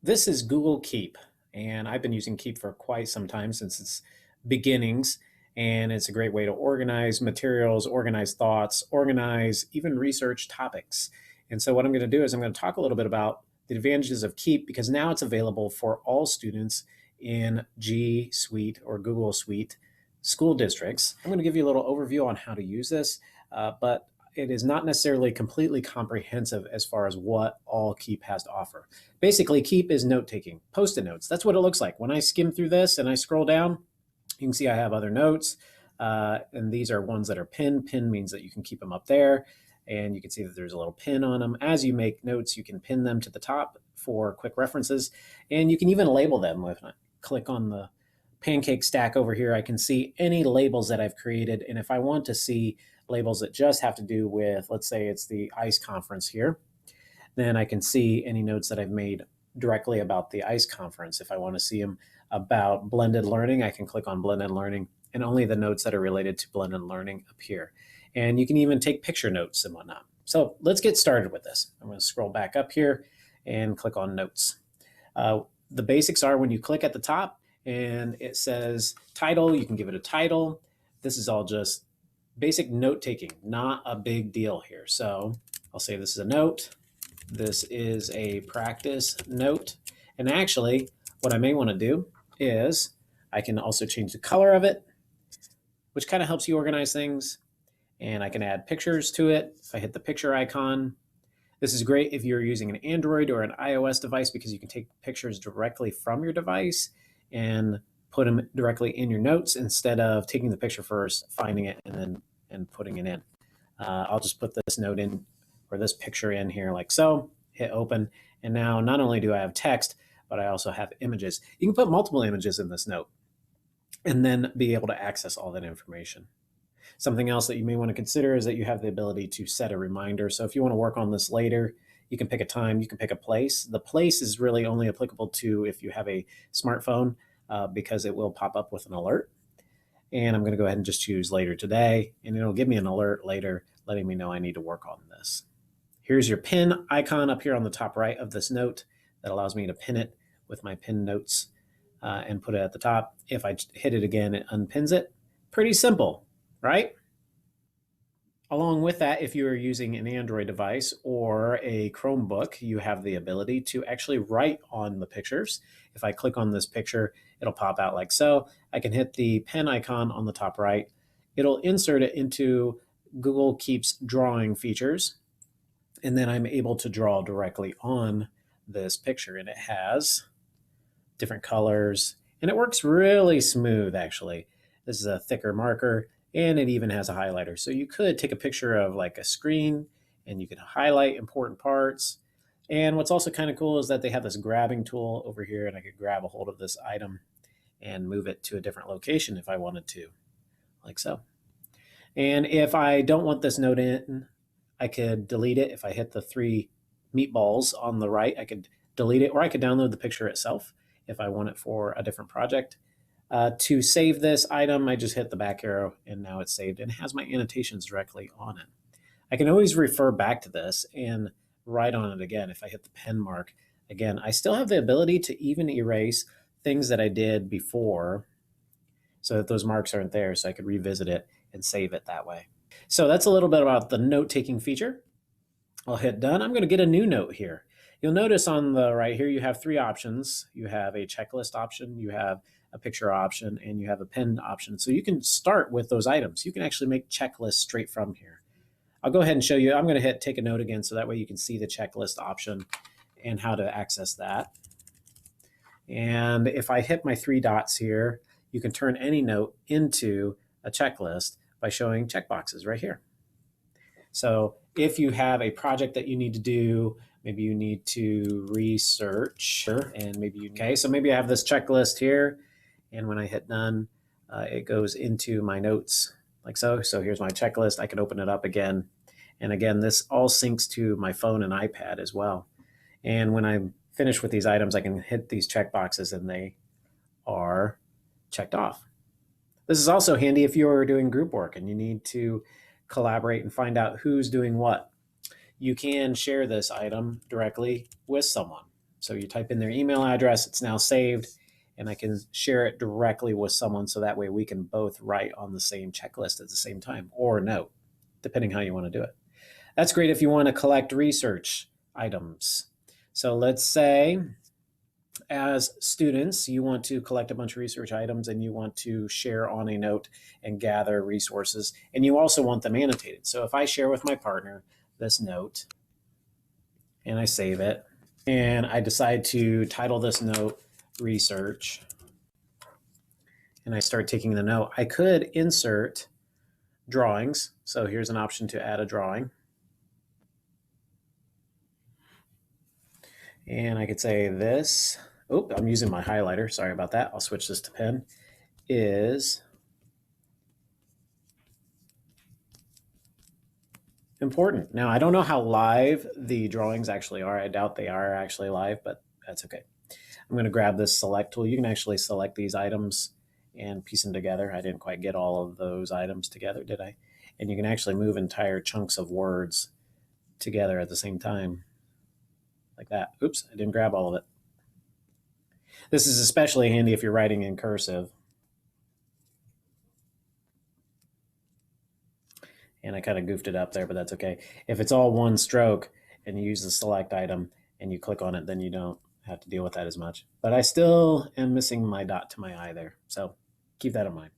This is Google Keep, and I've been using Keep for quite some time since its beginnings. And it's a great way to organize materials, organize thoughts, organize even research topics. And so, what I'm going to do is I'm going to talk a little bit about the advantages of Keep because now it's available for all students in GSuite or Google Suite school districts. I'm going to give you a little overview on how to use this, but it is not necessarily completely comprehensive as far as what all Keep has to offer. Basically, Keep is note-taking, Post-it notes. That's what it looks like. When I skim through this and I scroll down, you can see I have other notes, and these are ones that are pinned. Pin means that you can keep them up there, and you can see that there's a little pin on them. As you make notes, you can pin them to the top for quick references, and you can even label them. If I click on the pancake stack over here, I can see any labels that I've created, and if I want to see labels that just have to do with, let's say it's the ICE conference here, then I can see any notes that I've made directly about the ICE conference. If I want to see them about blended learning, I can click on blended learning, and only the notes that are related to blended learning appear. And you can even take picture notes and whatnot. So let's get started with this. I'm going to scroll back up here and click on notes. The basics are when you click at the top and it says title, you can give it a title. This is all just basic note taking, not a big deal here. So I'll say this is a note. This is a practice note. And actually, what I may want to do is I can also change the color of it, which kind of helps you organize things. And I can add pictures to it. If I hit the picture icon, this is great if you're using an Android or an iOS device because you can take pictures directly from your device and put them directly in your notes instead of taking the picture first, finding it, and putting it in. I'll just put this note in or this picture in here like so, hit open. And now not only do I have text, but I also have images. You can put multiple images in this note and then be able to access all that information. Something else that you may want to consider is that you have the ability to set a reminder. So if you want to work on this later, you can pick a time, you can pick a place. The place is really only applicable to if you have a smartphone because it will pop up with an alert. And I'm going to go ahead and just choose later today, and it'll give me an alert later letting me know I need to work on this. Here's your pin icon up here on the top right of this note that allows me to pin it with my pin notes and put it at the top. If I hit it again, it unpins it. Pretty simple, right? Along with that, if you are using an Android device or a Chromebook, you have the ability to actually write on the pictures. If I click on this picture, it'll pop out like so. I can hit the pen icon on the top right. It'll insert it into Google Keep's drawing features, and then I'm able to draw directly on this picture, and it has different colors, and it works really smooth, actually. This is a thicker marker, and it even has a highlighter. So you could take a picture of like a screen and you could highlight important parts. And what's also kind of cool is that they have this grabbing tool over here, and I could grab a hold of this item and move it to a different location if I wanted to, like so. And if I don't want this note in, I could delete it. If I hit the three meatballs on the right, I could delete it, or I could download the picture itself if I want it for a different project. To save this item, I just hit the back arrow, and now it's saved and has my annotations directly on it. I can always refer back to this and write on it again. If I hit the pen mark, again, I still have the ability to even erase things that I did before so that those marks aren't there, so I could revisit it and save it that way. So that's a little bit about the note-taking feature. I'll hit done. I'm going to get a new note here. You'll notice on the right here, you have three options. You have a checklist option, you have a picture option, and you have a pinned option. So you can start with those items. You can actually make checklists straight from here. I'll go ahead and show you. I'm going to hit take a note again so that way you can see the checklist option and how to access that. And if I hit my three dots here, you can turn any note into a checklist by showing checkboxes right here. So if you have a project that you need to do, maybe you need to research, and maybe so maybe I have this checklist here, and when I hit done, it goes into my notes like so. So here's my checklist. I can open it up again. And again, this all syncs to my phone and iPad as well. And when I'm finished with these items, I can hit these checkboxes and they are checked off. This is also handy if you're doing group work and you need to collaborate and find out who's doing what. You can share this item directly with someone. So you type in their email address, it's now saved, and I can share it directly with someone so that way we can both write on the same checklist at the same time, or note, depending how you want to do it. That's great if you want to collect research items. So let's say as students, you want to collect a bunch of research items and you want to share on a note and gather resources, and you also want them annotated. So if I share with my partner this note and I save it, and I decide to title this note research, and I start taking the note, I could insert drawings. So here's an option to add a drawing. And I could say this, oh, I'm using my highlighter, sorry about that. I'll switch this to pen, is important. Now, I don't know how live the drawings actually are. I doubt they are actually live, but that's okay. I'm going to grab this select tool. You can actually select these items and piece them together. I didn't quite get all of those items together, did I? And you can actually move entire chunks of words together at the same time, like that. Oops, I didn't grab all of it. This is especially handy if you're writing in cursive. And I kind of goofed it up there, but that's okay. If it's all one stroke and you use the select item and you click on it, then you don't have to deal with that as much. But I still am missing my dot to my I there. So keep that in mind.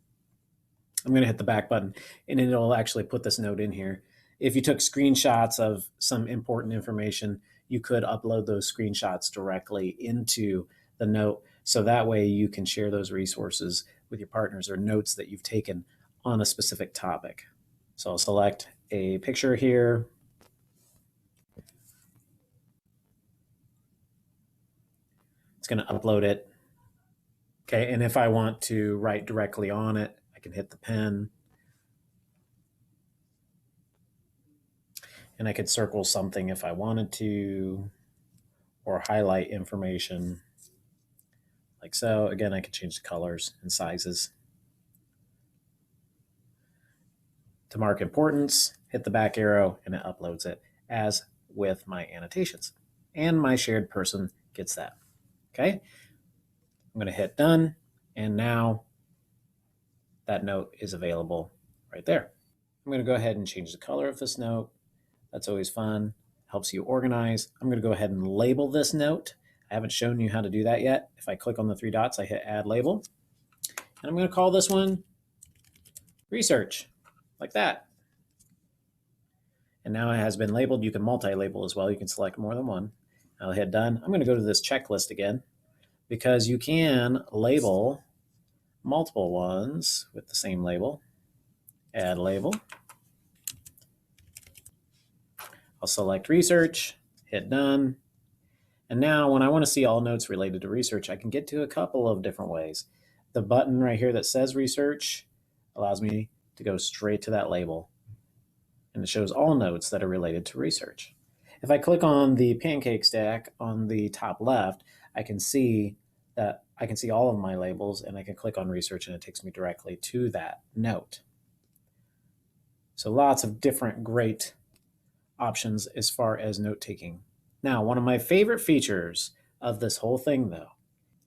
I'm going to hit the back button and it'll actually put this note in here. If you took screenshots of some important information, you could upload those screenshots directly into the note. So that way you can share those resources with your partners or notes that you've taken on a specific topic. So I'll select a picture here. It's going to upload it. Okay, and if I want to write directly on it, I can hit the pen. And I could circle something if I wanted to, or highlight information like so. Again, I could change the colors and sizes. To mark importance, hit the back arrow and it uploads it, as with my annotations. And my shared person gets that. Okay, I'm going to hit done, and now that note is available right there. I'm going to go ahead and change the color of this note. That's always fun, helps you organize. I'm going to go ahead and label this note. I haven't shown you how to do that yet. If I click on the three dots, I hit add label. And I'm going to call this one research, like that. And now it has been labeled. You can multi-label as well. You can select more than one. I'll hit done. I'm going to go to this checklist again, because you can label multiple ones with the same label. Add label. I'll select research, hit done. And now when I want to see all notes related to research, I can get to a couple of different ways. The button right here that says research allows me to go straight to that label, and it shows all notes that are related to research. If I click on the pancake stack on the top left, I can see all of my labels, and I can click on research and it takes me directly to that note. So lots of different great options as far as note taking. Now, one of my favorite features of this whole thing though,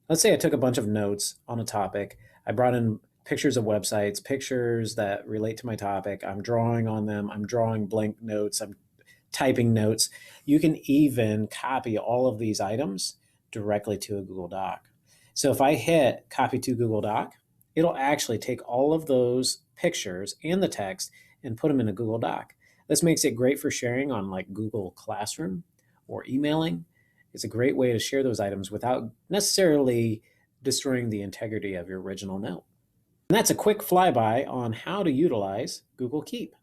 let's say I took a bunch of notes on a topic. I brought in pictures of websites, pictures that relate to my topic. I'm drawing on them. I'm drawing blank notes. I'm typing notes. You can even copy all of these items directly to a Google Doc. So if I hit copy to Google Doc, it'll actually take all of those pictures and the text and put them in a Google Doc. This makes it great for sharing on like Google Classroom or emailing. It's a great way to share those items without necessarily destroying the integrity of your original note. And that's a quick flyby on how to utilize Google Keep.